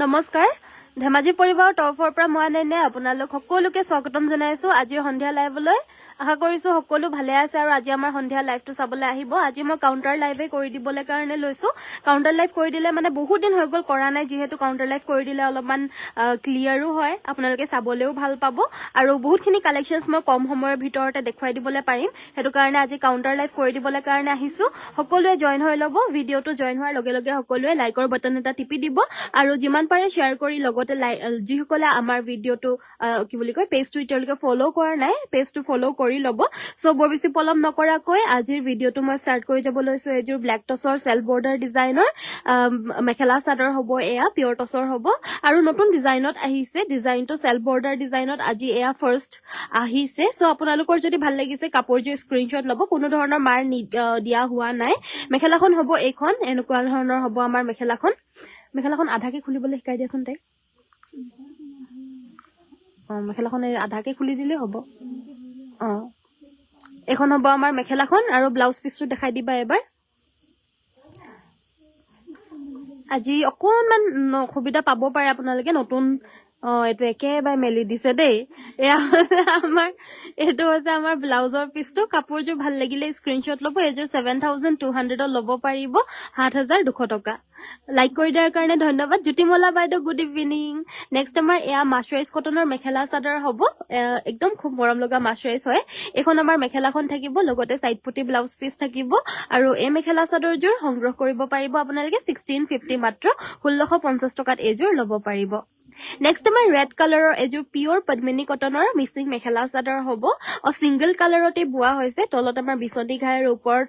নমস্কাৰ ধেমাজি পৰিবাৰৰ তৰফৰ পৰা মই আনন্দ আপোনালোক সকলোকে স্বাগতম জনাইছো আজিৰ সন্ধিয়া লাইভলৈ আশা কৰিছো সকলো ভালে আছে আৰু আজি আমাৰ সন্ধিয়া লাইভটো চাবলৈ আহিব আজি মই কাউন্টাৰ লাইভে কৰি দিবলৈ কাৰণে লৈছো কাউন্টাৰ লাইভ কৰি দিলে মানে বহুত দিন হৈ গল কৰা নাই যেহেতু কাউন্টাৰ লাইভ কৰি দিলে অলপমান ক্লিয়াৰো হয় আপোনালোকে চাবলৈও ভাল পাব আৰু বহুতখিনি কালেকশনছ মই কম সময়ৰ ভিতৰতে দেখুৱাই দিবলৈ পাৰিম হেতু কাৰণে আজি কাউন্টাৰ লাইভ কৰি দিবলৈ কাৰণে আহিছো সকলোৱে জয়েন হৈ লব ভিডিওটো জয়েন হোৱাৰ লগে লগে সকলোৱে লাইকৰ বাটন এটা টিপি দিব আৰু যিমান পাৰে শেয়াৰ কৰি লগতে যিসকলে আমাৰ ভিডিওটো কি বুলি কয় পেজটো এতিয়ালৈকে ফলো কৰা নাই পেজটো ফলো কৰি লব সো বৰ বেছি পলম নকৰাকৈ আজিৰ ভিডিওটো মই ষ্টাৰ্ট কৰি যাব লৈছো এজোৰ ব্ল্যাক টছৰ সেলফ বৰ্ডাৰ ডিজাইনৰ মেখেলা চাদৰ হ'ব এয়া পিয়ৰ টছৰ হ'ব আৰু নতুন ডিজাইনত আহিছে ডিজাইনটো সেলফ বৰ্ডাৰ ডিজাইনত আজি এয়া ফাৰ্স্ট আহিছে সো আপোনালোকৰ যদি ভাল লাগিছে কাপোৰযোৰ স্ক্ৰিনশ্বট ল'ব কোনো ধৰণৰ মাৰ দিয়া হোৱা নাই মেখেলাখন হ'ব এইখন এনেকুৱা ধৰণৰ হ'ব আমাৰ মেখেলাখন আধাকে খুলিবলৈ শিকাই দিয়াচোন তাই মেখেলাখন আধাকে খুলি দিলে হ'ব এখন হ'ব আমাৰ মেখেলাখন আৰু ব্লাউজ পিছটো দেখাই দিবা এবাৰ আজি অকনমান সুবিধা পাব পাৰে আপোনালোকে নতুন এটো একেবাৰে মেলি দিছে দেই এয়া আমাৰ এটো হৈছে আমাৰ ব্লাউজৰ পিছটো কাপোৰযোৰ ভাল লাগিলে স্ক্ৰিনশ্বট ল'ব এযোৰ 7200 ল'ব পাৰিব 7200 টকা লাইক কৰি দিয়াৰ কাৰণে ধন্যবাদ জ্যোতিমলা বাইদেউ গুড ইভিনিং নেক্সট আমাৰ এয়া মাছৰাইজ কটনৰ মেখেলা চাদৰ হ'ব একদম খুব মৰম লগা মাছৰাইজ হয় এখন আমাৰ মেখেলাখন থাকিব লগতে সাইড পুটি ব্লাউজ পিস থাকিব আৰু এই মেখেলা চাদৰযোৰ সংগ্ৰহ কৰিব পাৰিব আপোনালোকে 1650 মাত্ৰ 1650 টকাত এযোৰ ল'ব পাৰিব নেক্সট আমাৰ ৰেড কালাৰৰ এযোৰ পিওৰ পদ্মিনী কটনৰ মিচিং মেখেলা চাদৰ হ'ব সিঙ্গল কালাৰতে বুৱা হৈছে তলত আমাৰ বিচনী ঘাইৰ ওপৰত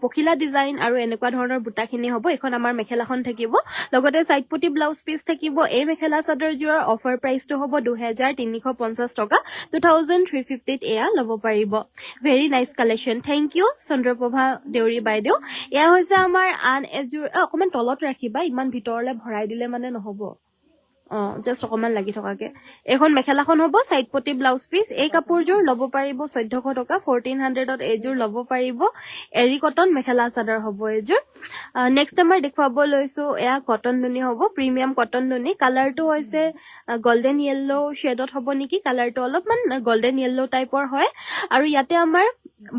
পখিলা ডিজাইন আৰু এনেকুৱা ধৰণৰ বুটাখিনি হ'ব এখন আমাৰ মেখেলাখন থাকিব লগতে সাইড পুটি ব্লাউজ পিস থাকিব এই মেখেলা চাদৰযোৰৰ অফাৰ প্ৰাইচটো হ'ব 2350 টকা 2350 ত এয়া ল'ব পাৰিব very nice collection thank you Chandraprabha Deori বাইদেউ এয়া হৈছে আমাৰ আন এযোৰ অকমান তলত ৰাখিবা ইমান ভিতৰলে ভৰাই দিলে মানে নহব জাস্ট অকমান লাগি থকাকে এখন মেখেলাখন হ'ব সাইড পটি ব্লাউজ পিস এই কাপোৰযোৰ ল'ব পাৰিব 1400 টকা 1400 ত এযোৰ ল'ব পাৰিব এৰি কটন মেখেলা চাদৰ হ'ব এযোৰ নেক্সট আমাৰ দেখুৱাব লৈছো এয়া কটন নুনি হ'ব প্ৰিমিয়াম কটন নুনি কালাৰটো হৈছে গোল্ডেন ইয়েলো শেডত হ'ব নেকি কালাৰটো অলপমান গোল্ডেন ইয়েলো টাইপৰ হয় আৰু ইয়াতে আমাৰ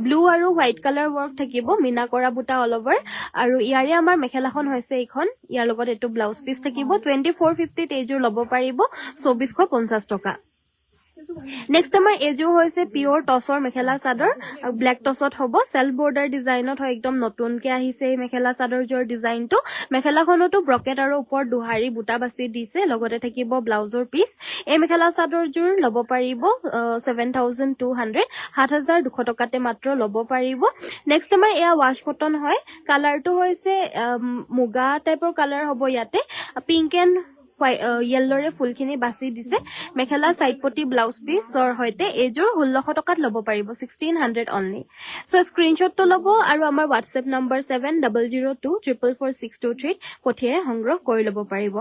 ব্লু আৰু হোৱাইট কালাৰ ওয়াৰ্ক থাকিব মিনা কৰা বুটা অল ওভাৰ আৰু ইয়াৰে আমাৰ মেখেলাখন হৈছে এইখন ইয়াৰ লগত এটো ব্লাউজ পিস থাকিব 2450 ত এযোৰ ল'ব পাৰিব 2450 টকা নেক্সট আমাৰ এযোৰ হৈছে পিওৰ টছৰ মেখেলা চাদৰ ব্ল্যাক টছত হ'ব সেলফ বৰ্ডাৰ ডিজাইনত হয় একদম নতুনকে আহিছে এই মেখেলা চাদৰযোৰ ডিজাইনটো মেখেলাখনতো ব্ৰকেট আৰু ওপৰ দুহাৰি বুটা বাছি দিছে লগতে থাকিব ব্লাউজৰ পিস এই মেখেলা চাদৰযোৰ ল'ব পাৰিব 7200 7200 টকাতে মাত্ৰ ল'ব পাৰিব নেক্সট আমাৰ এয়া ৱাশ কটন হয় কালাৰটো হৈছে মুগা টাইপৰ কালাৰ হ'ব ইয়াতে পিংক এণ্ড yellow ফুলখিনি বাছি দিছে মেখেলা সাইড পটি ব্লাউজ পিসৰ হৈতে এযোৰ 1600 টকাত ল'ব পাৰিব 1600 অনলি সো স্ক্ৰিনশ্বটটো ল'ব আৰু আমাৰ WhatsApp নম্বৰ 7002444623 পঠিয়াই সংগ্ৰহ কৰি ল'ব পাৰিব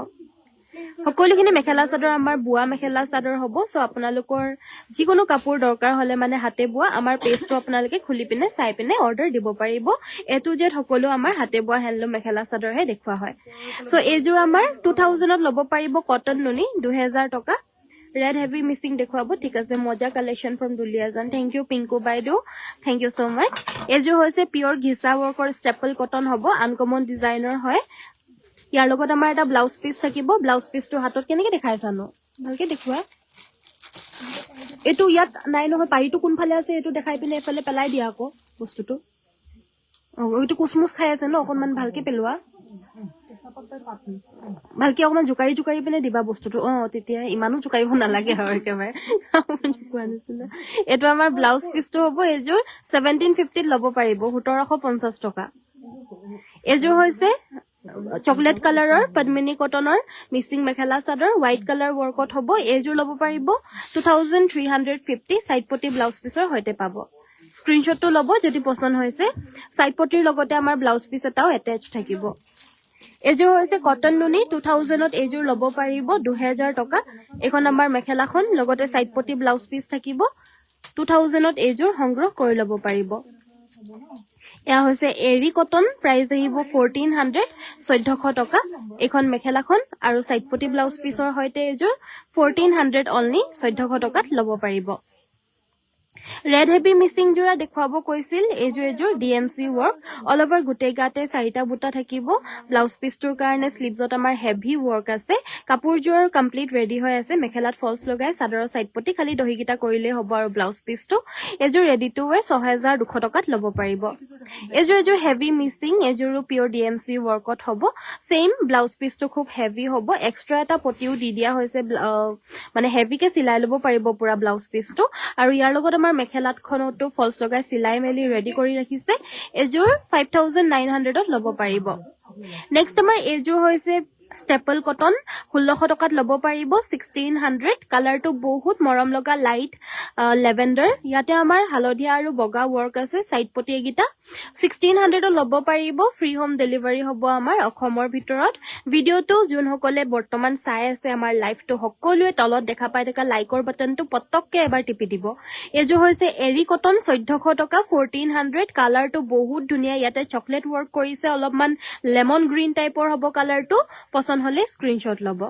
সকলোখিনি মেখেলা চাদৰ আমাৰ বুৱা মেখেলা চাদৰ হ'ব সো আপোনালোকৰ যিকোনো কাপোৰ দৰকাৰ হলে মানে হাতে বুৱা আমাৰ পেজটো আপোনালোকে খুলি পিনে চাই পিনে অৰ্ডাৰ দিব পাৰিব এটু জেড সকলো আমাৰ হাতে বুৱা হেণ্ডলুম মেখেলা চাদৰ হে দেখুৱা হয় সো এযোৰ আমাৰ 2000 ত ল'ব পাৰিব কটন নুনি 2000 টকা red heavy missing দেখুৱাব ঠিক আছে মজা collection from Duliajan thank you Pinku বাইদেউ থ্যাংক ইউ সো মাচ এযোৰ হৈছে পিওৰ ঘিসা ওয়াৰ্কৰ ষ্টেপল কটন হ'ব আনকমন ডিজাইনৰ হয় ইয়াৰ লগত আমাৰ এটা ব্লাউজ পিস থাকিব ব্লাউজ পিসটো হাতত কেনেকে দেখাই জানো ভালকে দেখুৱা এটো ইয়াত নাই নহয় পাইটো কোনফালে আছে এটো দেখাই পিনে এফালে পেলাই দিয়া আকৌ বস্তুটো ওইটো কুসমুস খাই আছে ন অকনমান ভালকে পেলোৱা ভালকে অকমান জুকাৰি পিনে দিবা বস্তুটো তেতিয়া ইমানো জুকাৰিব নালাগে আৰু একেবাৰে এটো আমাৰ ব্লাউজ পিসটো হ'ব এযোৰ 1750 ল'ব পাৰিব 1750 টকা এযোৰ হৈছে চকলেট কালাৰৰ পদ্মিনী কটনৰ মিচিং মেখেলা চাদৰ হোৱাইট কালাৰ ওয়াৰ্কত হ'ব এযোৰ ল'ব পাৰিব 2350 সাইড পটি ব্লাউজ পিসৰ হৈতে পাব স্ক্ৰিনশ্বটটো ল'ব যদি পছন্দ হৈছে সাইড পটিৰ লগতে আমাৰ ব্লাউজ পিস এটাও এটাচ থাকিব এযোৰ হৈছে কটন নুনি 2000 ত এযোৰ ল'ব পাৰিব 2000 টকা এখন আমাৰ মেখেলাখন লগতে সাইড পটি ব্লাউজ পিস থাকিব 2000 ত এযোৰ সংগ্ৰহ কৰি ল'ব পাৰিব এয়া হৈছে এৰি কটন প্ৰাইস আহিব 1400 1400 টকা এখন মেখেলাখন আৰু সাইডপটি ব্লাউজ পিছৰ হৈতে এযোৰ 1400 অনলি 1400 টকাত লব পাৰিব ৰেড হেভি মিসিং জোৰা দেখুৱাব কৈছিল এযোৰ ডিএমসি ওয়াৰ্ক অল ওভাৰ গুটে গাতে চাৰিটা বুটা থাকিব ব্লাউজ পিছটোৰ কাৰণে স্লিভছত আমাৰ হেভি ওয়াৰ্ক আছে কাপোৰযোৰ কমপ্লিট ৰেডি হৈ আছে মেখেলাত ফলস লগাই চাদৰৰ সাইডপটি খালি দহিগিটা কৰিলে হ'ব আৰু ব্লাউজ পিছটো এযোৰ ৰেডি টু ওয়্যাৰ 6200 টকাত লব পাৰিব এযোৰ হেভি মিসিং এযোৰো পিওৰ ডিএমসি ওয়াৰ্কত হ'ব সেম ব্লাউজ পিছটো খুব হেভি হ'ব এক্সট্ৰা এটা পটিও দি দিয়া হৈছে মানে হেভিকে সিলাই লব পাৰিব পুৰা ব্লাউজ পিছটো আৰু ইয়াৰ লগত আমাৰ মেখেলাতখনটো ফলস লগাই সিলাই মেলি ৰেডি কৰি ৰাখিছে এযোৰ 5900 ত লব পাৰিব নেক্সট আমাৰ এযোৰ হৈছে স্টেপল কটন 1600 টকাত লব পাৰিব 1600 কালাৰটো বহুত মৰম লগা লাইট লেভেন্ডাৰ ইয়াতে আমাৰ হালধীয়া আৰু বগা ওয়াৰ্ক আছে সাইড পটি এগিটা 1600 ত লব পাৰিব ফ্ৰী হোম ডেলিভাৰী হ'ব আমাৰ অসমৰ ভিতৰত ভিডিওটো যোন সকলে বৰ্তমান চাই আছে আমাৰ লাইভটো সকলোৱে তলত দেখা পাই থকা লাইকৰ বাটনটো পটককে এবাৰ টিপি দিব এযোৰ হৈছে এৰি কটন 1400 টকা 1400 কালাৰটো বহুত ধুনীয়া ইয়াতে চকলেট ওয়াৰ্ক কৰিছে অলপমান লেমন গ্ৰীন টাইপৰ হ'ব কালাৰটো পছন্দ হলে স্ক্ৰিনশ্বট লব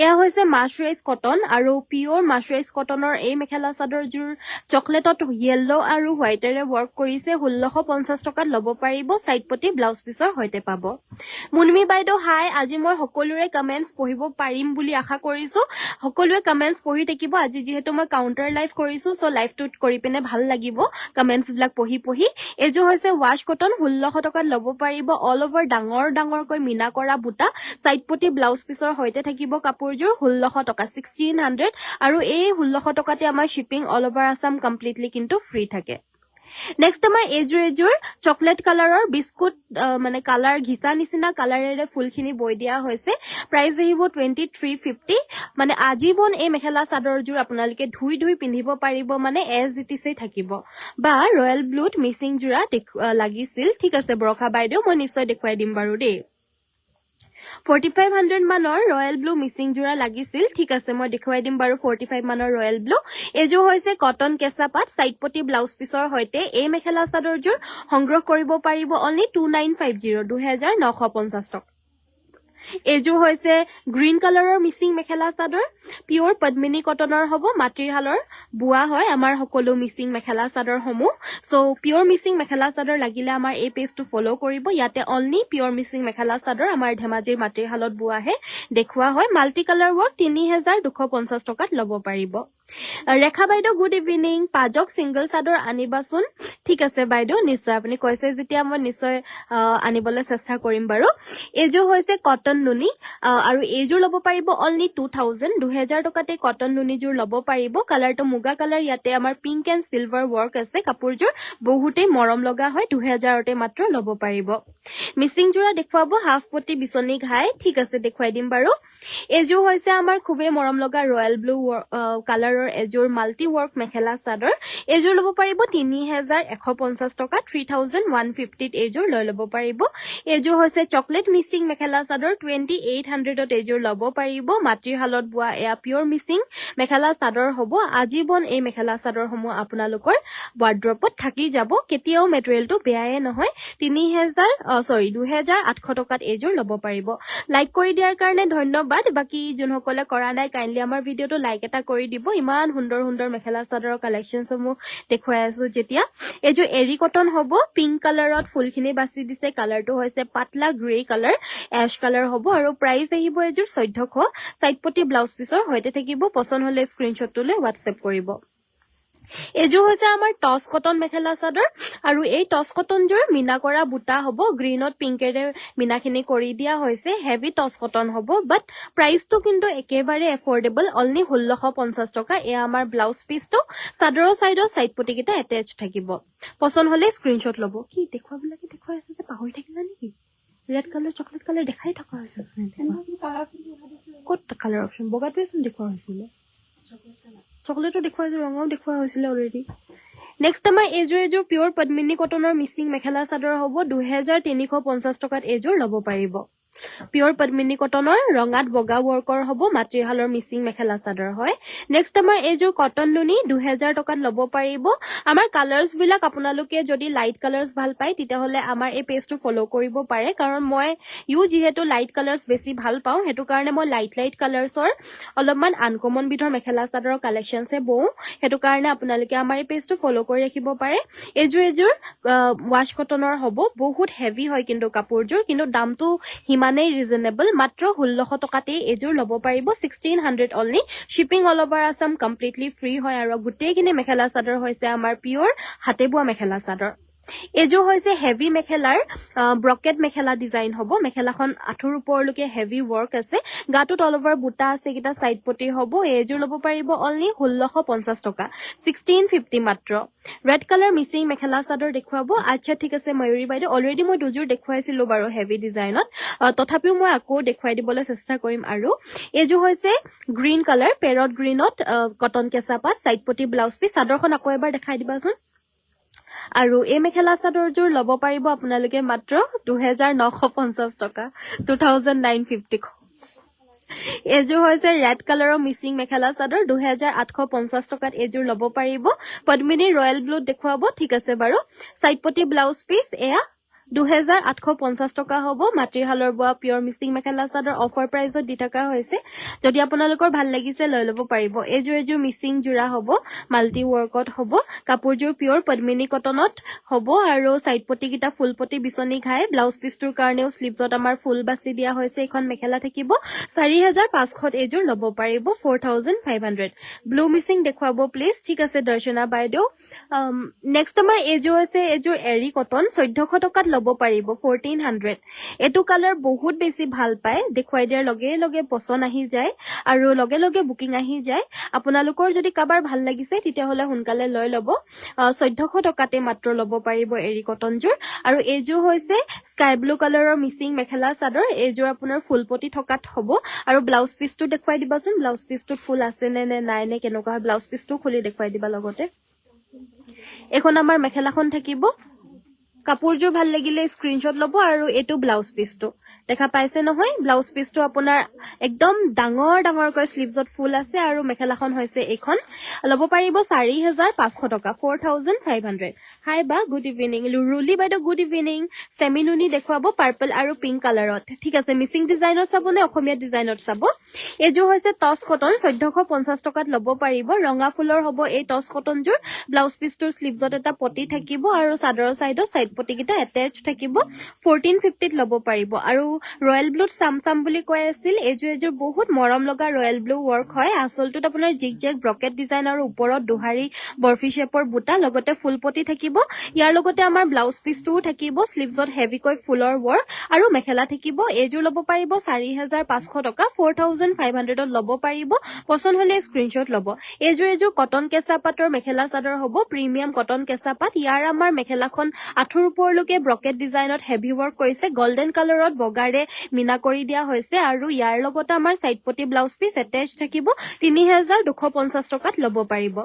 এয়া হৈছে মাছৰাইজ কটন আৰু পিওৰ মাছৰাইজ কটনৰ এই মেখেলা চাদৰযোৰ চকলেটত ইয়েলো আৰু হোৱাইটেৰে ওয়াৰ্ক কৰিছে 1650 টকাত লব পাৰিব সাইডপটি ব্লাউজ পিছৰ হৈতে পাব মুনমি বাইদেউ হাই আজি মই সকলোৰে কমেন্টস পঢ়িব পাৰিম বুলি আশা কৰিছো সকলোৱে কমেন্টস পঢ়ি থাকিব আজি যেহেতু মই কাউন্টাৰ লাইভ কৰিছো সো লাইভটো কৰি পিনে ভাল লাগিব কমেন্টস বিলাক পঢ়ি এযোৰ হৈছে ওয়াশ কটন 1600 টকাত লব পাৰিব অল ওভাৰ ডাঙৰকৈ মিনা কৰা বুটা সাইডপটি ব্লাউজ পিছৰ হৈতে থাকিব কাপোৰযোৰ 1600 টকা 1600 আৰু এই 1600 টকাতে আমাৰ shipping all over Assam completely কিন্তু ফ্ৰী থাকে নেক্সট আমাৰ এযোৰ চকলেট কালাৰৰ বিস্কুট মানে কালাৰ ঘিসা নিচিনা কালাৰেৰে ফুলখিনি বৈ দিয়া হৈছে প্ৰাইস আহিব 2350 মানে আজীবন এই মেখেলা চাদৰযোৰ আপোনালোকে ধুই পিন্ধিব পাৰিব মানে এজ ইট ইজ থাকিব বা ৰয়েল ব্লুত মিসিং জোৰা লাগিছিল ঠিক আছে বৰখা বাইদেউ মই নিশ্চয় দেখুৱাই দিম বাৰু দেই 4500 মানৰ ৰয়েল ব্লু মিসিং জোৰা লাগিছিল ঠিক আছে মই দেখুৱাই দিম বাৰু 45 মানৰ ৰয়েল ব্লু এযোৰ হৈছে কটন কেঁচা পাট সাইডপটি ব্লাউজ পিছৰ হৈতে এই মেখেলা চাদৰযোৰ সংগ্ৰহ কৰিব পাৰিব অনলি 2950 2950 টকা এযোৰ হৈছে গ্ৰীন কালাৰৰ মিসিং মেখেলা চাদৰ পিওৰ পদ্মিনী কটনৰ হ'ব মাটিৰ হালৰ বুৱা হয় আমাৰ সকলো মিসিং মেখেলা চাদৰ সমূহ so pure missing mekhela chador লাগিলে আমাৰ এই পেজটো ফলো কৰিব ইয়াতে only pure missing mekhela chador আমাৰ ধেমাজিৰ মাটিৰ হালত বুৱা হে দেখুৱা হয় মাল্টি কালাৰ ওয়াৰ্ক 3250 টকাত লব পাৰিব ৰেখা বাইদেউ গুড ইভিনিং পাজক সিঙ্গল চাদৰ আনিবাচোন ঠিক আছে বাইদেউ নিশ্চয় আপুনি কৈছে যেতিয়া মই নিশ্চয় আনিবলৈ চেষ্টা কৰিম বাৰু এযোৰ হৈছে কটন নুনি আৰু এযোৰ লব পাৰিব অনলি 2000 টকাতে কটন নুনিযোৰ লব পাৰিব কালাৰটো মুগা কালাৰ ইয়াতে আমাৰ পিংক এণ্ড সিলভাৰ ওয়াৰ্ক আছে কাপোৰযোৰ বহুতেই মৰম লগা হয় 2000 তে মাত্ৰ লব পাৰিব মিসিং জোৰা দেখুৱাব হাফ পটি বিচনী ঘাই ঠিক আছে দেখুৱাই দিম বাৰু এযোৰ হৈছে আমাৰ খুবেই মৰম লগা ৰয়েল ব্লু কালাৰৰ এযোৰ মাল্টি ওয়াৰ্ক মেখেলা চাদৰ এযোৰ লব পাৰিব 3150 টকা 3150 ত এযোৰ লৈ লব পাৰিব এযোৰ হৈছে চকলেট মিসিং মেখেলা চাদৰ 2800 ত এযোৰ লব পাৰিব মাটিৰ হালত বুৱা এয়া পিওৰ মিসিং মেখেলা চাদৰ হ'ব আজীবন এই মেখেলা চাদৰ সমূহ আপোনালোকৰ ওয়াৰ্ড্ৰপত থাকি যাব কেতিয়াও মেটেৰিয়েলটো বেয়ায়ে নহয় 2800 টকাত এযোৰ লব পাৰিব লাইক কৰি দিয়াৰ কাৰণে ধন্যবাদ বাকি যোনসকলে কৰা নাই কাইন্ডলি আমাৰ ভিডিওটো লাইক এটা কৰি দিব ইমান সুন্দৰ মেখেলা চাদৰৰ কালেকশন সমূহ দেখুৱাই আছো যেতিয়া এযোৰ এৰি কটন হ'ব পিংক কালাৰত ফুলখিনি বাছি দিছে কালাৰটো হৈছে পাতলা গ্ৰে কালাৰ এশ কালাৰ হ'ব আৰু প্ৰাইস আহিব এযোৰ 1400 সাইডপটি ব্লাউজ পিছৰ হৈতে থাকিব পছন্দ হলে স্ক্ৰিনশ্বটটো লৈ WhatsApp কৰিব এযোৰ হৈছে আমাৰ টস কটন মেখেলা চাদৰ আৰু এই টস কটনযোৰ মিনা কৰা বুটা হ'ব গ্ৰীনত পিংকেৰে মিনাখিনি কৰি দিয়া হৈছে হেভি টস কটন হ'ব বাট প্ৰাইসটো কিন্তু একেবাৰে এফৰ্ডেবল অনলি 1650 টকা এয়া আমাৰ ব্লাউজ পিছটো চাদৰৰ সাইডৰ সাইড পটি কিটা এটাচ থাকিব পছন্দ হলে স্ক্ৰিনশ্বট লব কি দেখুৱাবলাকে দেখুৱাই আছে যে পাহৰি থাকিলা নেকি ৰেড কালাৰ চকলেট কালাৰ দেখাই থকা হৈছে ক'ত কালাৰ অপচন বগাটোৱে চোন দেখুৱা হৈছিল চকলেটো দেখুৱাই ৰঙাও দেখুৱা হৈছিল অলৰেডি নেক্সট আমাৰ এযোৰ পিওৰ পদ্মিনী কটনৰ মিসিং মেখেলা চাদৰ হ'ব 2350 টকাত এযোৰ লব পাৰিব পিওৰ পদ্মিনী কটনৰ ৰঙাত বগা ৱৰ্কৰ হ'ব মাতৃহালৰ মিচিং মেখেলা চাদৰ হয় নেক্সট আমাৰ এইযোৰ কটন নুনি 2000 টকাত ল'ব পাৰিব আমাৰ কালাৰ্স বিলাক আপোনালোকে যদি লাইট কালাৰ্স ভাল পায় তেতিয়া হলে আমাৰ এই পেজটো ফলো কৰিব পাৰে কাৰণ মই যিহেতু লাইট কালাৰ্স বেছি ভাল পাওঁ হেতু কাৰণে মই লাইট কালাৰ্সৰ অলপমান আনকমন বিধৰ মেখেলা চাদৰৰ কালেকশনছে বওঁ হেতু কাৰণে আপোনালোকে আমাৰ এই পেজটো ফলো কৰি ৰাখিব পাৰে এইযোৰ ওয়াশ কটনৰ হ'ব বহুত হেভি হয় কিন্তু কাপোৰযোৰ কিন্তু দামটো হিমানেই ৰিজনেবল মাত্ৰ 1600 টকাতে এযোৰ ল'ব পাৰিব 1600 only shipping all over Assam completely free হয় আৰু গোটেইখিনি মেখেলা চাদৰ হৈছে আমাৰ পিওৰ হাতে বোৱা মেখেলা চাদৰ এযোৰ হৈছে হেভি মেখেলাৰ ব্ৰকেট মেখেলা ডিজাইন হ'ব মেখেলাখন আঠুৰ ওপৰলৈকে হেভি ৱৰ্ক আছে গাটোত অল ওভাৰ বুটা আছে কিটা সাইড পটি হ'ব এযোৰ ল'ব পাৰিব অনলি 1650 টকা 1650 মাত্ৰ ৰেড কালাৰ মিচিং মেখেলা চাদৰ দেখুৱাব আচ্ছা ঠিক আছে ময়ূৰী বাইদেউ অলৰেডি মই দুযোৰ দেখুৱাইছিলো বাৰু হেভি ডিজাইনত তথাপিও মই আকৌ দেখুৱাই দিবলৈ চেষ্টা কৰিম আৰু এযোৰ হৈছে গ্ৰীন কালাৰ পেৰট গ্ৰীনত কটন কেঁচা পাত সাইড পটি ব্লাউজ পিস চাদৰখন আকৌ এবাৰ দেখাই দিবাচোন আৰু এই মেখেলা চাদৰযোৰ ল'ব পাৰিব আপোনালোকে মাত্ৰ 2950 টকা 2950 এযোৰ হৈছে ৰেড কালাৰৰ মিচিং মেখেলা চাদৰ 2850 টকাত এযোৰ ল'ব পাৰিব পদ্মিনী ৰয়েল ব্লুত দেখুৱাব ঠিক আছে বাৰু সাইড পটি ব্লাউজ পিস এয়া 2850 টকা হ'ব মাতৃহালৰ বোৱা পিওৰ মিচিং মেখেলা চাদৰ অফাৰ প্ৰাইসত দি থকা হৈছে যদি আপোনালোকৰ ভাল লাগিছে লৈ ল'ব পাৰিব এযোৰ মিচিং জোৰা হ'ব মাল্টি ৱৰ্কত হ'ব কাপোৰযোৰ পিওৰ পদ্মিনী কটনত হ'ব আৰু সাইড পটি কিটা ফুল পটি বিচনি ঘাই ব্লাউজ পিসটোৰ কাৰণেও স্লিভছত আমাৰ ফুল বাছি দিয়া হৈছে এখন মেখেলা থাকিব 4500 এযোৰ ল'ব পাৰিব 4500 ব্লু মিচিং দেখুৱাব প্লিজ ঠিক আছে দৰ্শনা বাইদেউ নেক্সট আমাৰ এযোৰ হৈছে এযোৰ এৰি কটন 1400 টকাত ল'ব পাৰিব 1400 এটো কালাৰ বহুত বেছি ভাল পায় দেখুৱাই দিয়াৰ লগে লগে পছন্দ আহি যায় আৰু লগে লগে বুকিং আহি যায় আপোনালোকৰ যদি কাবাৰ ভাল লাগিছে তেতিয়া হলে সোনকালে লৈ ল'ব 1400 টকাতে মাত্ৰ ল'ব পাৰিব এৰি কটনযোৰ আৰু এযোৰ হৈছে স্কাই ব্লু কালাৰৰ মিচিং মেখেলা চাদৰ এযোৰ আপোনাৰ ফুলপটি থকাত হ'ব আৰু ব্লাউজ পিসটো দেখুৱাই দিবাচোন ব্লাউজ পিসটোত ফুল আছে নে নাই নে কেনেকুৱা ব্লাউজ পিসটো খুলি দেখুৱাই দিবা লগতে এখন আমাৰ মেখেলাখন থাকিব কাপোৰযোৰ ভাল লাগিলে স্ক্ৰিনশ্বট ল'ব আৰু এটো ব্লাউজ পিসটো দেখা পাইছে নহয় ব্লাউজ পিসটো আপোনাৰ একদম ডাঙৰকৈ স্লিভছত ফুল আছে আৰু মেখেলাখন হৈছে এখন ল'ব পাৰিব 4500 টকা 4500 হাই বা গুড ইভিনিং ৰুলি বাইদেউ গুড ইভিনিং সেমিনুনি দেখুৱাব পাৰ্পল আৰু পিংক কালাৰত ঠিক আছে মিচিং ডিজাইনত চাব নে অসমীয়া ডিজাইনত চাব এযোৰ হৈছে টস কটন 1450 টকাত ল'ব পাৰিব ৰঙা ফুলৰ হ'ব এই টস কটনযোৰ ব্লাউজ পিসটোৰ স্লিভছত এটা পটি থাকিব আৰু চাদৰৰ সাইডত সাইড পটি কিটা এটাচ থাকিব 1450 ত ল'ব পাৰিব আৰু ৰয়েল ব্লুত সাম বুলি কৈ আছিল এযোৰ বহুত মৰম লগা ৰয়েল ব্লু ৱৰ্ক হয় আসলটোত আপোনাৰ জিগজেগ ব্ৰকেট ডিজাইন আৰু ওপৰত দুহাৰী বৰফি শেপৰ বুটা লগতে ফুল পটি থাকিব ইয়াৰ লগতে আমাৰ ব্লাউজ পিসটোও থাকিব স্লিভছত হেভিকৈ ফুলৰ ৱৰ্ক আৰু মেখেলা থাকিব এযোৰ ল'ব পাৰিব 4500 টকা 4500 ত ল'ব পাৰিব পছন্দ হলে স্ক্ৰিনশ্বট ল'ব এযোৰ কটন কেঁচা পাতৰ মেখেলা চাদৰ হ'ব প্ৰিমিয়াম কটন কেঁচা পাত ইয়াৰ আমাৰ মেখেলাখন আঠুৰ ওপৰলৈকে ব্ৰকেট ডিজাইনত হেভি ৱৰ্ক কৰিছে গোল্ডেন কালাৰত বগাৰে মিনা কৰি দিয়া হৈছে আৰু ইয়াৰ লগতে আমাৰ সাইড পটি ব্লাউজ পিস এটাচ থাকিব 3250 টকাত ল'ব পাৰিব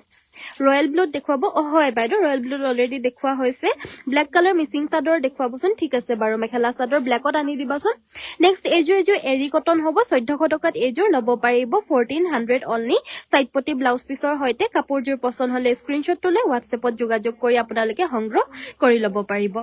ৰয়েল ব্লুত দেখুৱাব হয় বাইদেউ ৰয়েল ব্লুত অলৰেডি দেখুৱা হৈছে ব্ল্যাক কালাৰ মিচিং চাদৰ দেখুৱাবচোন ঠিক আছে বাৰু মেখেলা চাদৰ ব্ল্যাকত আনি দিবাচোন নেক্সট এযোৰ এৰি কটন হ'ব 1400 টকাত এযোৰ ল'ব পাৰিব 1400 অনলি সাইড পটি ব্লাউজ পিসৰ হৈতে কাপোৰযোৰ পছন্দ হলে স্ক্ৰিনশ্বট লৈ WhatsAppত যোগাযোগ কৰি আপোনালোকে সংগ্ৰহ কৰি ল'ব পাৰিব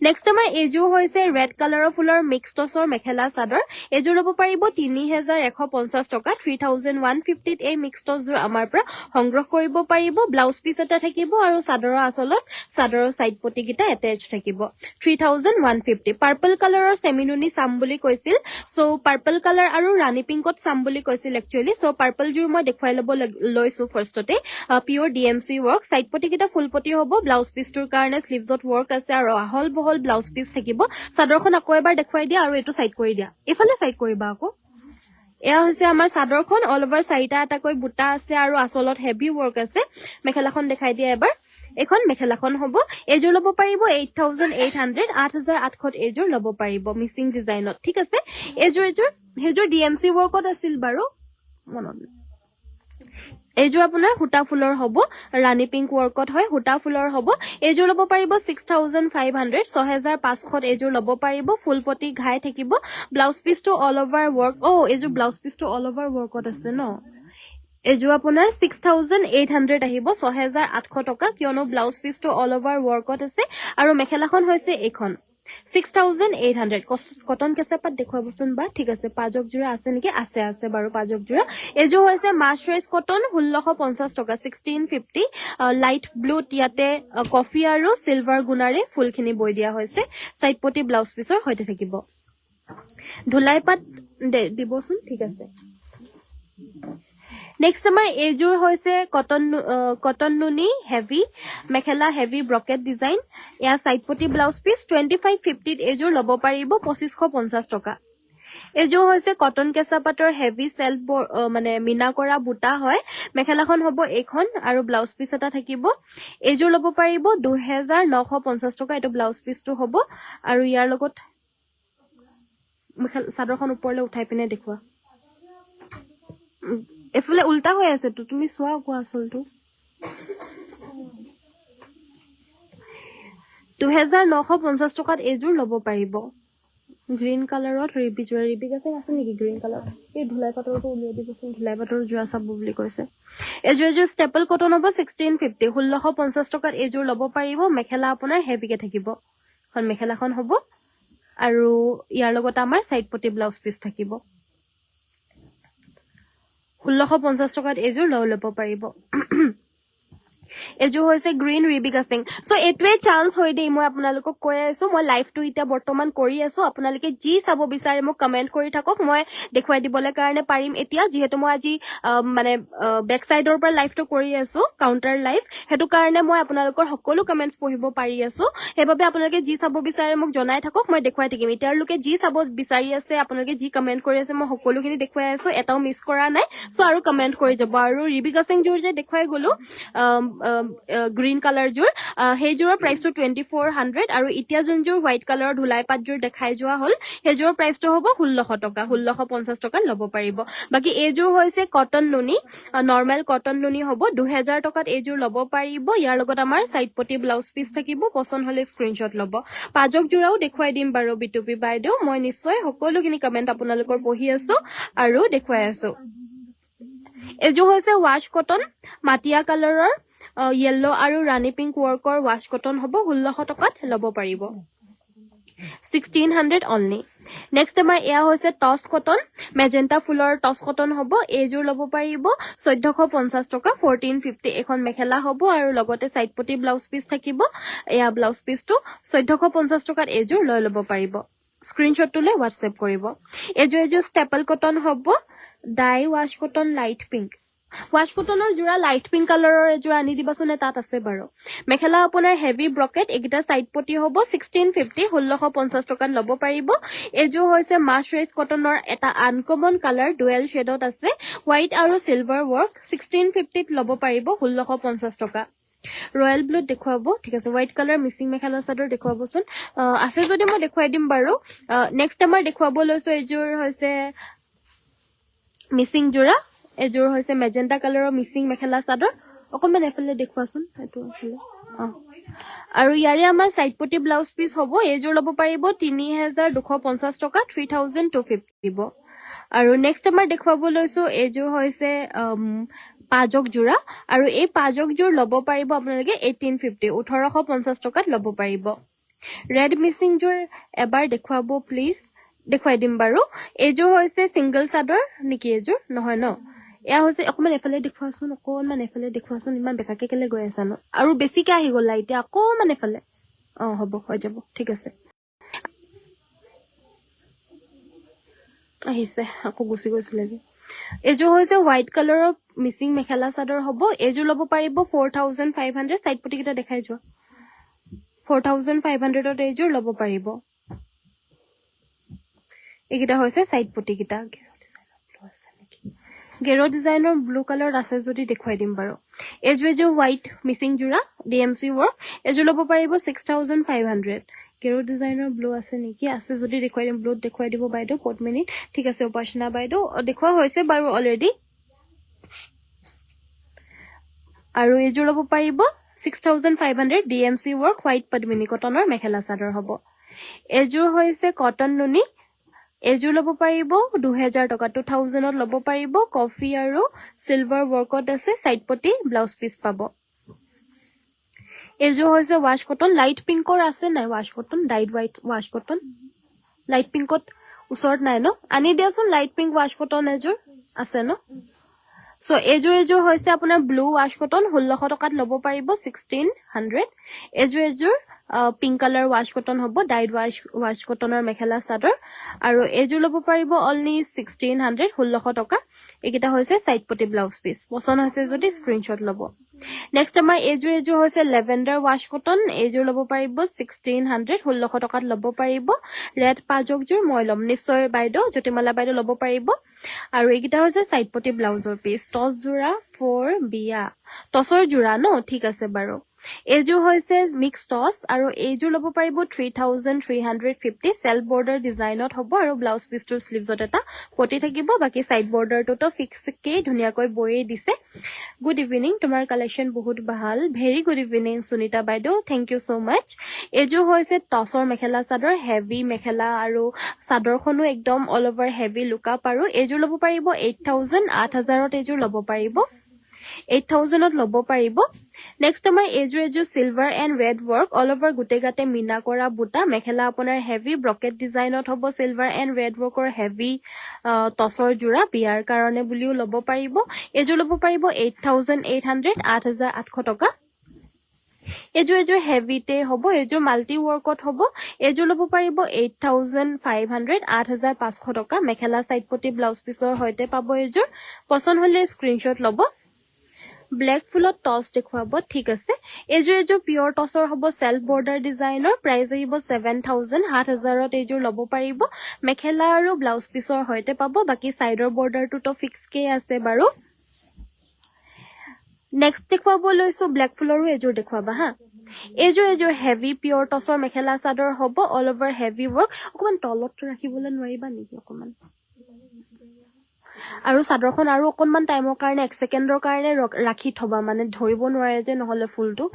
নেক্সট আমাৰ এযোৰ হৈছে ৰেড কালাৰৰ ফুলৰ মিক্স টছৰ মেখেলা চাদৰ এযোৰ ল'ব পাৰিব 3150 টকা 3150 ত এই মিক্স টছযোৰ আমাৰ পৰা সংগ্ৰহ কৰিব পাৰিব ব্লাউজ পিস এটা থাকিব আৰু চাদৰৰ আচলত চাদৰৰ সাইড পটি কিটা এটাচ থাকিব 3150 পাৰ্পল কালাৰৰ সেমিনুনি সাম বুলি কৈছিল সো পাৰ্পল কালাৰ আৰু ৰাণী পিংকত সাম বুলি কৈছিল একচুয়ালি সো পাৰ্পল জোৰ মই দেখুৱাই ল'ব লৈছো ফাৰ্ষ্টতে পিওৰ ডিএমসি ৱৰ্ক সাইড পটি কিটা ফুল পটি হ'ব ব্লাউজ পিসটোৰ কাৰণে স্লিভছত ৱৰ্ক আছে আৰু আহল বহল ব্লাউজ পিস থাকিব চাদৰখন আকৌ এবাৰ দেখুৱাই দিয়া আৰু এটো সাইড কৰি দিয়া এফালে সাইড কৰিবা আকৌ এয়া হৈছে আমাৰ চাদৰখন অল ওভাৰ চাৰিটা এটাকৈ বুটা আছে আৰু আচলত হেভি ৱৰ্ক আছে মেখেলাখন দেখাই দিয়া এবাৰ এখন মেখেলাখন হ'ব এযোৰ ল'ব পাৰিব 8800 8800 এযোৰ ল'ব পাৰিব মিচিং ডিজাইনত ঠিক আছে এযোৰ ডিএমসি ৱৰ্কত আছিল বাৰু মনত এইযোৰ আপোনাৰ হুটা ফুলৰ হ'ব ৰাণী পিংক ৱৰ্কত হয় হুটা ফুলৰ হ'ব এইযোৰ ল'ব পাৰিব 6500 6500 এইযোৰ ল'ব পাৰিব ফুল পটি ঘাই থাকিব ব্লাউজ পিচটো অল ওভাৰ ৱৰ্ক এইযোৰ ব্লাউজ পিচটো অল ওভাৰ ৱৰ্কত আছে ন এইযোৰ আপোনাৰ 6800 আহিব 6800 টকা কিয়নো ব্লাউজ পিচটো অল ওভাৰ ৱৰ্কত আছে আৰু মেখেলাখন হৈছে এইখন 6800 কটন কেঁচাপাত দেখুৱাবচোন বা ঠিক আছে পাজক জোৰা আছে নেকি আছে বাৰু পাজক জোৰা এইযোৰ হৈছে মাছৰাইজ কটন 1650 টকা 1650 লাইট ব্লু ইয়াতে কফি আৰু সিলভাৰ গুণাৰে ফুলখিনি বৈ দিয়া হৈছে সাইড পটি ব্লাউজ পিচৰ হৈতে থাকিব ধুলাই পাত দিবচোন ঠিক আছে নেক্সট আমাৰ এইযোৰ হৈছে কটন নুনি হেভি মেখেলা হেভি ব্ৰকেট ডিজাইন এয়া সাইড পটি ব্লাউজ পিচ 2550 এইযোৰ ল'ব পাৰিব 2550 টকা এইযোৰ হৈছে কটন কেঁচা পাটৰ হেভি সেলফ মানে মিনা কৰা বুটা হয় মেখেলাখন হ'ব এইখন আৰু ব্লাউজ পিচ এটা থাকিব এইযোৰ ল'ব পাৰিব 2950 টকা এটো ব্লাউজ পিচটো হ'ব আৰু ইয়াৰ লগত চাদৰখন ওপৰলৈ উঠাই পিনে দেখুৱা এফালে উল্টা হৈ আছে তো তুমি চোৱা কোৱা আসলটো 2950 টকাত এইযোৰ ল'ব পাৰিব গ্ৰীন কালাৰত ৰিবি জোৰা ৰিবি আছে নেকি গ্ৰীন কালাৰ এই ধুলাই পাটৰটো উলিয়াই দিবচোন ধুলাই পাটৰ জোৰা চাব বুলি কৈছে এইযোৰ ষ্টেপল কটন হ'ব 1650 1650 টকাত এইযোৰ ল'ব পাৰিব মেখেলা আপোনাৰ হেভিকে থাকিব এখন মেখেলাখন হ'ব আৰু ইয়াৰ লগত আমাৰ সাইড পটি ব্লাউজ পিচ থাকিব 1650 টকাত এইযোৰ ল'ব পাৰিব এযোৰ হৈছে গ্ৰীন ৰিবি কাছিং সো এটোৱে চান্স হৈ দেই মই আপোনালোকক কৈ আছো মই লাইভটো ইটা বৰ্তমান কৰি আছো আপোনালোকে যি চাব বিচাৰে মোক কমেন্ট কৰি থাকক মই দেখুৱাই দিবলৈ কাৰণে পাৰিম এতিয়া যেহেতু মই আজি মানে বেক সাইডৰ পৰা লাইভটো কৰি আছো কাউন্টাৰ লাইভ হেতু কাৰণে মই আপোনালোকৰ সকলো কমেন্টস পঢ়িব পাৰি আছো হেবাবে আপোনালোকে যি চাব বিচাৰে মোক জনাই থাকক মই দেখুৱাই থাকিম এতিয়ালৈকে যি চাব বিচাৰি আছে আপোনালোকে যি কমেন্ট কৰি আছে মই সকলোখিনি দেখুৱাই আছো এটাও মিছ কৰা নাই সো আৰু কমেন্ট কৰি যাব আৰু ৰিবি কাছিং জোৰ যে দেখুৱাই গলো গ্ৰীন কালাৰ জোৰ হেজোৰৰ প্ৰাইসটো 2400 আৰু ইতিয়া যোনজোৰ হোৱাইট কালাৰৰ ধুলাই পাত জোৰ দেখাই যোৱা হল হেজোৰৰ প্ৰাইসটো হ'ব 1600 টকা 1650 টকা ল'ব পাৰিব বাকি এইজোৰ হৈছে কটন নুনি নৰমাল কটন নুনি হ'ব 2000 টকাত এইজোৰ ল'ব পাৰিব ইয়াৰ লগত আমাৰ সাইড পটি ব্লাউজ পিচ থাকিব পছন্দ হলে স্ক্ৰিনশ্বট ল'ব পাজক জোৰাও দেখুৱাই দিম বাৰু বিটুপি বাইদেউ মই নিশ্চয় সকলোখিনি কমেন্ট আপোনালোকৰ পঢ়ি আছো আৰু দেখুৱাই আছো এইজোৰ হৈছে ৱাশ কটন মাটিয়া কালাৰৰ yellow আৰু ৰাণী পিংক ৱৰ্কৰ ৱাশ কটন হ'ব 1600 টকাত ল'ব পাৰিব 1600 only next আমাৰ এয়া হৈছে টস কটন মেজেন্টা ফুলৰ টস কটন হ'ব এইজোৰ ল'ব পাৰিব 1450 টকা 1450 এখন মেখেলা হ'ব আৰু লগতে সাইড পটি ব্লাউজ পিচ থাকিব এয়া ব্লাউজ পিচটো 1450 টকাত এইজোৰ লৈ ল'ব পাৰিব স্ক্ৰিনশ্বট তুলে WhatsApp কৰিব এইজোৰ ষ্টেপল কটন হ'ব dye wash cotton light pink wash কটনৰ জোৰা লাইট পিংক কালাৰৰ জোৰা আনি দিবাচোন তাত আছে বাৰু মেখেলা আপোনাৰ হেভি ব্ৰকেট একিটা সাইড পটি হ'ব 1650 1650 টকাত ল'ব পাৰিব এজো হৈছে মাছৰাইজ কটনৰ এটা আনকমন কালাৰ ডুৱেল শেডত আছে হোৱাইট আৰু সিলভাৰ ৱৰ্ক 1650 ত ল'ব পাৰিব 1650 টকা ৰয়েল ব্লু দেখুৱাব ঠিক আছে white colour missing mekhela chador দেখুৱাবচোন আছে যদি মই দেখুৱাই দিম বাৰু নেক্সট আমাৰ দেখুৱাব লৈছো এজোৰ হৈছে মিসিং জোৰা এজোৰ হৈছে মেজেন্টা কালাৰৰ মিসিং মেখেলা চাদৰ অকনমান এফালে দেখুৱাচোন এটো এফালে আৰু ইয়াৰে আমাৰ সাইড পটি ব্লাউজ পিচ হ'ব এজোৰ ল'ব পাৰিব 3250 টকা 3250 দিব আৰু নেক্সট আমাৰ দেখুৱাব লৈছো এজোৰ হৈছে পাজক জোৰা আৰু এই পাজক জোৰ ল'ব পাৰিব আপোনালোকে 1850 1850 টকাত ল'ব পাৰিব ৰেড মিসিং জোৰ এবাৰ দেখুৱাব প্লিজ দেখুৱাই দিম বাৰু এজোৰ হৈছে সিঙ্গল চাদৰ নেকি এজোৰ নহয় ন এয়া হৈছে অকমান এফালে দেখুৱাচোন অকমান এফালে দেখুৱাচোন ইমান বেকাকে কেলে গৈ আছে ন আৰু বেছিকে আহি গলা এতিয়া অকমান এফালে হ'ব হৈ যাব ঠিক আছে আহিছে আকৌ গুছি গৈছিল এজোৰ হৈছে হোৱাইট কালাৰৰ মিসিং মেখেলা চাদৰ হ'ব এজোৰ ল'ব পাৰিব 4500 সাইড পটি কিটা দেখাই যোৱা 4500 ত এজোৰ ল'ব পাৰিব একিটা হৈছে সাইড পটি কিটা গেৰো ডিজাইনৰ ব্লু কালাৰ আছে যদি দেখুৱাই দিম বাৰু এজোৰ হোৱাইট মিসিং জোৰা ডিএমসি ৱৰ্ক এজোৰ ল'ব পাৰিব 6500 গেৰো ডিজাইনৰ ব্লু আছে নেকি আছে যদি দেখুৱাই দিম ব্লুত দেখুৱাই দিব বাইদেউ পদ্মিনী ঠিক আছে উপাসনা বাইদেউ দেখুৱা হৈছে বাৰু অলৰেডি আৰু এইযোৰ ল'ব পাৰিব 6500 DMC work হোৱাইট পদ্মিনী কটনৰ মেখেলা চাদৰ হ'ব এইযোৰ হৈছে কটন নুনি এইযোৰ ল'ব পাৰিব 2000 টকা 2000ত ল'ব পাৰিব কফি আৰু সিলভাৰ workত আছে সাইড পটি ব্লাউজ পিস পাব এইযোৰ হৈছে ৱাশ কটন লাইট পিংকৰ আছে নাই wash cotton dyed white wash cotton light পিংকত ওচৰত নাই ন আনি দিয়াচোন লাইট পিংক ৱাশ কটন এযোৰ আছে ন সো এযোৰ হৈছে আপোনাৰ ব্লু ৱাশ কটন 1600 টকাত ল'ব পাৰিব 1600 এযোৰ পিংক কালাৰ ৱাশ কটন হ'ব ডাইড ৱাশ কটনৰ মেখেলা চাদৰ আৰু এযোৰ ল'ব পাৰিব অনলি 1600 1600 টকা এইকেইটা হৈছে সাইড পটি ব্লাউজ পিস পছন্দ হৈছে যদি স্ক্ৰিনশ্বট ল'ব নেক্সট আমাৰ এযোৰ হৈছে লেভেণ্ডাৰ ৱাশ কটন এযোৰ ল'ব পাৰিব 1600 1600 টকাত ল'ব পাৰিব ৰেড পাজকযোৰ মই ল'ম নিশ্চয় বাইদেউ জ্যোতিমালা বাইদেউ ল'ব পাৰিব আৰু এইকেইটা হৈছে সাইড পটি ব্লাউজৰ পিস টস জোৰা ফৰ বিয়া টসৰ জোৰা ন ঠিক আছে বাৰু এইযোৰ হৈছে মিক্স টস আৰু এইযোৰ ল'ব পাৰিব 3350 সেলফ বৰ্ডাৰ ডিজাইনত হ'ব আৰু ব্লাউজ পিসটোৰ স্লিভছত এটা পটি থাকিব বাকি সাইড বৰ্ডাৰটোতো ফিক্স কে ধুনিয়াকৈ বয়ে দিছে গুড ইভিনিং তোমাৰ কালেকশন বহুত ভাল ভেৰি গুড ইভিনিং সুনিতা বাইদেউ থ্যাংক ইউ সো মাচ এইযোৰ হৈছে টসৰ মেখেলা চাদৰ হেভি মেখেলা আৰু চাদৰখনো একদম অল ওভাৰ হেভি লুকআপ আৰু এইযোৰ ল'ব পাৰিব 8000 8000ত এইযোৰ ল'ব পাৰিব 8000ত ল'ব পাৰিব নেক্সট আমাৰ এইযোৰ silver and red work all over গুটে গাতে মিনা কৰা বুটা মেখেলা আপোনাৰ হেভি ব্ৰকেট ডিজাইনত হ'ব সিলভাৰ এণ্ড ৰেড ওয়াৰ্কৰ হেভি টসৰ জোৰা বিয়াৰ কাৰণে বুলিও ল'ব পাৰিব এইযোৰ ল'ব পাৰিব 8800 8800 টকা এইযোৰ হেভিতে হ'ব এইযোৰ মাল্টি ওয়াৰ্কত হ'ব এইযোৰ ল'ব পাৰিব 8500 8500 টকা মেখেলা সাইড পটি ব্লাউজ পিসৰ হৈতে পাব এইযোৰ পছন্দ হলে স্ক্ৰিনশ্বট ল'ব ব্ল্যাক ফুলত টস দেখুৱাব ঠিক আছে এইযোৰ পিওৰ টসৰ হ'ব সেলফ বৰ্ডাৰ ডিজাইনৰ প্ৰাইস আহিব 7000 7000ত এইযোৰ ল'ব পাৰিব মেখেলা আৰু ব্লাউজ পিসৰ হৈতে পাব বাকি সাইডৰ বৰ্ডাৰটো ফিক্স কে আছে বাৰু নেক্সট দেখুৱাব লৈছো ব্ল্যাক ফুলৰো এইযোৰ দেখুৱাবা হা এইযোৰ হেভি পিওৰ টসৰ মেখেলা চাদৰ হ'ব অল ওভাৰ হেভি ওয়াৰ্ক অকমান তলত ৰাখিবলৈ নোৱাৰিবা নেকি অকমান আৰু চাদৰখন আৰু অকনমান টাইমৰ কাৰণে 1 সেকেন্ডৰ কাৰণে ৰাখি থবা মানে ধৰিব নোৱাৰে যে নহলে ফুলটো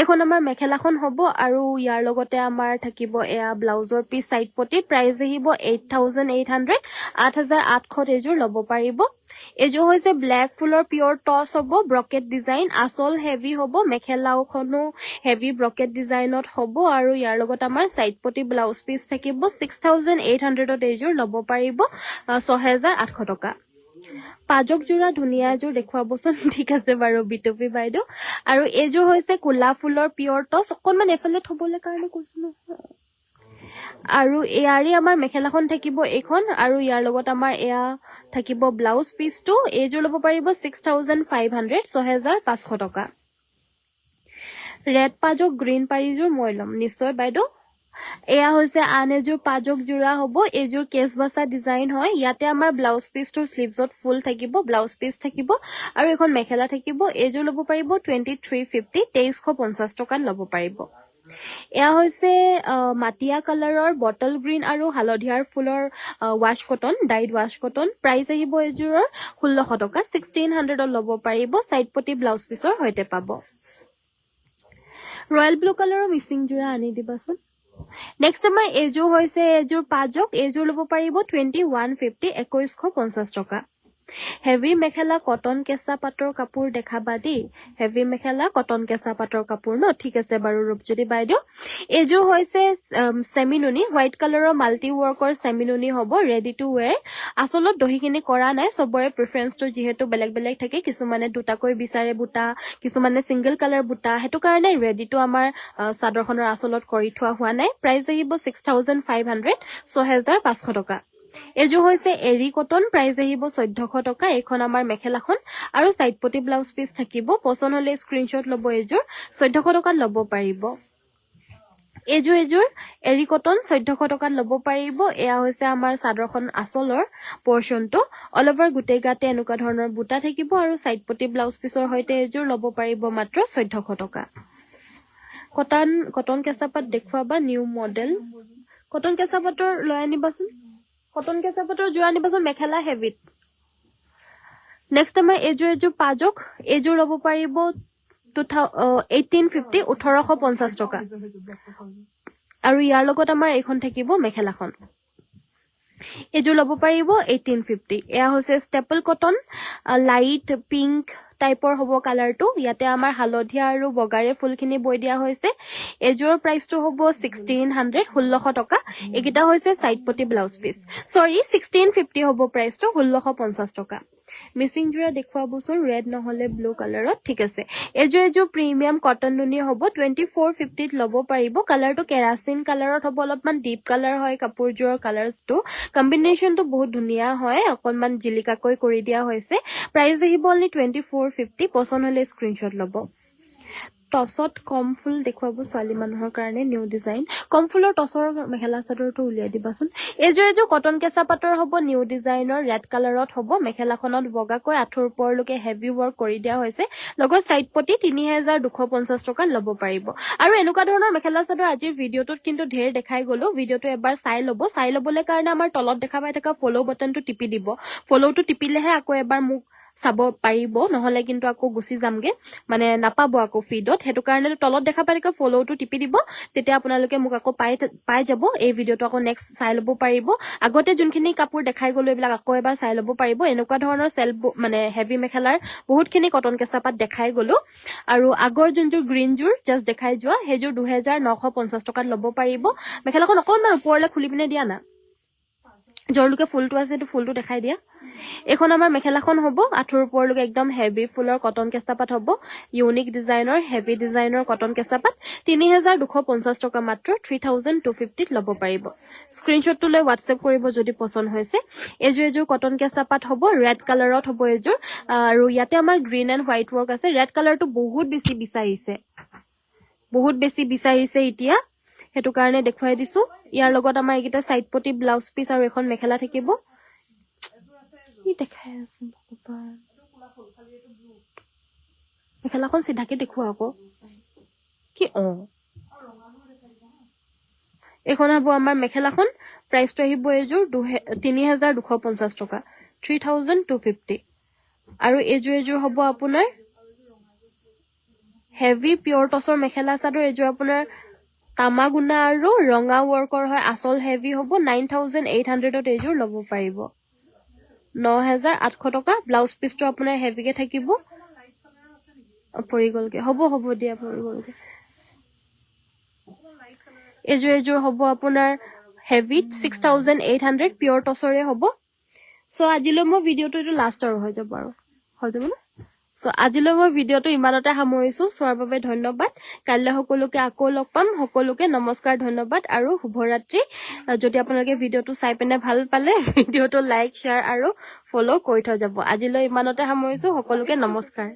এখন আমাৰ মেখেলাখন হ'ব আৰু ইয়াৰ লগতে আমাৰ থাকিব এয়া ব্লাউজৰ পিস সাইড পটি প্ৰাইস আহিব 8800 8800 এইযোৰ ল'ব পাৰিব এইযোৰ হৈছে ব্ল্যাক ফুলৰ পিওৰ টস হ'ব ব্ৰকেট ডিজাইন আসল হেভি হ'ব মেখেলাওখনো হেভি ব্ৰকেট ডিজাইনত হ'ব আৰু ইয়াৰ লগত আমাৰ সাইড পটি ব্লাউজ পিস থাকিব 6800ত এইযোৰ ল'ব পাৰিব 6800 টকা পাজক জোৰা ধুনিয়া এযোৰ দেখুৱাবচোন ঠিক আছে বাৰু বিটপি বাইদেউ আৰু এইযোৰ হৈছে কুলা ফুলৰ পিওৰ টস অকনমান এফালে থবলৈ কাৰণে কৈছো ন আৰু ইয়াৰে আমাৰ মেখেলাখন থাকিব এইখন আৰু ইয়াৰ লগত আমাৰ এয়া থাকিব ব্লাউজ পিসটো এইযোৰ ল'ব পাৰিব 6500 6500 টকা ৰেড পাজক গ্ৰীন পাৰিযোৰ মই ল'ম নিশ্চয় বাইদেউ এয়া হৈছে আন এযোৰ পাজক জোৰা হ'ব এইযোৰ কেছ বাছা ডিজাইন হয় ইয়াতে আমাৰ ব্লাউজ পিসটোৰ স্লিভছত ফুল থাকিব ব্লাউজ পিস থাকিব আৰু এখন মেখেলা থাকিব এইযোৰ ল'ব পাৰিব 2350 2350 টকাত ল'ব পাৰিব এয়া হৈছে মাটিয়া কালাৰৰ বটল গ্ৰীন আৰু হালধিয়াৰ ফুলৰ wash cotton died wash cotton price আহিব এইযোৰৰ 1600 টকা 1600ত ল'ব পাৰিব সাইড পটি ব্লাউজ পিসৰ হৈতে পাব ৰয়েল ব্লু কালাৰৰ মিচিং জোৰা আনি দিবাচোন নেক্সট আমাৰ এইযোৰ হৈছে এইযোৰ পাজক এইযোৰ ল'ব পাৰিব 2150 2150 টকা হেভি মেখেলা কটন কেঁচা পাটৰ কাপোৰ দেখাবা দেই হেভি মেখেলা কটন কেঁচা পাটৰ কাপোৰ ন ঠিক আছে বাৰু ৰূপজ্যোতি বাইদেউ এইযোৰ হৈছে সেমিনুনি হোৱাইট কালাৰৰ মাল্টি ওয়াৰ্কৰ সেমিনুনি হ'ব ৰেডি টু ওয়্যাৰ আসলত দহিখিনি কৰা নাই সবৰে প্ৰেফাৰেন্সটো যেহেতু বেলেগ বেলেগ থাকে কিছুমানে দুটাকৈ বিচাৰে বুটা কিছুমানে সিঙ্গেল কালাৰ বুটা হেতু কাৰণে ৰেডি টু আমাৰ সাদৰখনৰ আসলত কৰি থোৱা হোৱা নাই প্ৰাইস আহিব 6500 6500 টকা এইযোৰ হৈছে এৰি কটন প্ৰাইস আহিব 1400 টকা এখন আমাৰ মেখেলাখন আৰু সাইড পটি ব্লাউজ পিস থাকিব পছন্দ হলে স্ক্ৰিনশ্বট ল'ব এইযোৰ 1400 টকাত ল'ব পাৰিব এইযোৰ এৰি কটন 1400 টকাত ল'ব পাৰিব এয়া হৈছে আমাৰ চাদৰখন আসলৰ পৰ্চনটো অল ওভাৰ গুটে গাতে এনেকুৱা ধৰণৰ বুটা থাকিব আৰু সাইড পটি ব্লাউজ পিসৰ হৈতে এইযোৰ ল'ব পাৰিব মাত্ৰ 1400 টকা কটন কেঁচাপাত দেখুৱাবা নিউ মডেল কটন কেঁচাপাতৰ লৈ আনিবাচোন কটন কেঁচাপাতৰ জোৰা আনিবাচোন মেখেলা হেভিত নেক্সট আমাৰ এইযোৰ পাজক এইযোৰ ল'ব পাৰিব 1850 1850 টকা আৰু ইয়াৰ লগত আমাৰ এইখন থাকিব মেখেলাখন এযোৰ ল'ব পাৰিব 1850 এয়া হৈছে ষ্টেপল কটন লাইট পিংক টাইপৰ হ'ব কালাৰটো ইয়াতে আমাৰ হালধীয়া আৰু বগাৰে ফুলখিনি বৈ দিয়া হৈছে এযোৰৰ প্ৰাইচটো হ'ব 1600 টকা এইকেইটা হৈছে সাইডপটি ব্লাউজ পিস সৰি 1650 হ'ব প্ৰাইচটো 1650 টকা মিসিং জোৰা দেখুৱাবচোন ৰেড নহলে ব্লু কালাৰত ঠিক আছে এযোৰ প্ৰিমিয়াম কটন নুনি হ'ব 2450 ত ল'ব পাৰিব কালাৰটো কেৰাচিন কালাৰত হ'ব অলপমান ডিপ কালাৰ হয় কাপোৰযোৰৰ কালাৰটো কম্বিনেশনটো বহুত ধুনীয়া হয় অকনমান জিলিকাকৈ কৰি দিয়া হৈছে প্ৰাইস দেখিব only 2450 পছন্দ হলে স্ক্ৰিনশ্বট ল'ব টছত কম ফুল দেখুৱাব ছোৱালী মানুহৰ কাৰণে নিউ ডিজাইন কম ফুলৰ টছৰ মেখেলা চাদৰটো উলিয়াই দিবাচোন এযোৰ কটন কেঁচা পাটৰ হ'ব নিউ ডিজাইনৰ ৰেড কালাৰত হ'ব মেখেলাখনত বগাকৈ আঁঠুৰ ওপৰলৈকে হেভি ৱৰ্ক কৰি দিয়া হৈছে লগত সাইড পটি 3250 টকা ল'ব পাৰিব আৰু এনেকুৱা ধৰণৰ মেখেলা চাদৰ আজিৰ ভিডিঅ'টোত কিন্তু ঢেৰ দেখাই গলো ভিডিঅ'টো এবাৰ চাই ল'বলৈ কাৰণে আমাৰ তলত দেখা পাই থকা ফলো বাটনটো টিপি দিব ফলোটো টিপিলেহে আকৌ এবাৰ মোক চাব পাৰিব নহলে কিন্তু আকৌ গুছি যামগে মানে নাপাব আকৌ ফিডত হেতু কাৰণে তলত দেখা পাই থকা ফলোটো টিপি দিব তেতিয়া আপোনালোকে মোক আকৌ পাই যাব এই ভিডিঅ'টো আকৌ নেক্সট চাই ল'ব পাৰিব আগতে যোনখিনি কাপোৰ দেখাই গলো এইবিলাক আকৌ এবাৰ চাই ল'ব পাৰিব এনেকুৱা ধৰণৰ সেলফ মানে হেভি মেখেলাৰ বহুতখিনি কটন কেঁচা পাত দেখাই গলো আৰু আগৰ যোনযোৰ গ্ৰীন জোৰ জাস্ট দেখাই যোৱা হেযোৰ 2950 টকাত ল'ব পাৰিব মেখেলাখন অকনমান ওপৰলৈ খুলি পিনে দিয়া না জৰলুকে ফুলটো আছে তো ফুলটো দেখাই দিয়া এখন আমাৰ মেখেলাখন হ'ব আঠুৰ ওপৰলৈকে একদম হেভি ফুলৰ কটন কেঁচা পাত হ'ব ইউনিক ডিজাইনৰ হেভি ডিজাইনৰ কটন কেঁচা পাত 3250 টকা মাত্ৰ 3250 ত ল'ব পাৰিব স্ক্ৰিনশ্বটটো লৈ WhatsApp কৰিব যদি পছন্দ হৈছে এযোৰ কটন কেঁচা পাত হ'ব ৰেড কালাৰত হ'ব এযোৰ আৰু ইয়াতে আমাৰ গ্ৰীন এণ্ড হোৱাইট ৱৰ্ক আছে ৰেড কালাৰটো বহুত বেছি বিচাৰিছে এতিয়া হেতু কাৰণে দেখুৱাই দিছো ইয়াৰ লগত আমাৰ এইকেইটা সাইড পটি ব্লাউজ পিস আৰু এখন মেখেলা থাকিব কি দেখাই আছে ভগৱান মেখেলাখন সিধাকে দেখুৱা আকৌ কি এখন হ'ব আমাৰ মেখেলাখন প্ৰাইচটো আহিব এযোৰ 3250 টকা 3250 আৰু এযোৰ হ'ব আপোনাৰ হেভি পিয়ৰ টছৰ মেখেলা চাদৰ এযোৰ আপোনাৰ তামাগুনা আৰু ৰঙা ৱৰ্কৰ হয় আসল হেভি হ'ব 9800 ত এযোৰ ল'ব পাৰিব 9800 টকা ব্লাউজ পিসটো আপোনাৰ হেভিকে থাকিব পৰি গলকে হ'ব দিয়া পৰি গলকে এযোৰ হ'ব আপোনাৰ হেভি 6800 পিয়ৰ টছৰে হ'ব সো আজিলৈ মই ভিডিঅটো এটো লাষ্টৰ হৈ যাব না সো আজিলৈ মই ভিডিঅটো ইমানতে সামৰিছো চোৱাৰ বাবে ধন্যবাদ কাইলৈ সকলোকে আকৌ লগ পাম সকলোকে নমস্কাৰ ধন্যবাদ আৰু শুভৰাত্ৰি যদি আপোনালোকে ভিডিঅটো চাই পিনে ভাল পালে ভিডিঅটো লাইক শেয়াৰ আৰু ফলো কৰি থৈ যাব আজিলৈ ইমানতে সামৰিছো সকলোকে নমস্কাৰ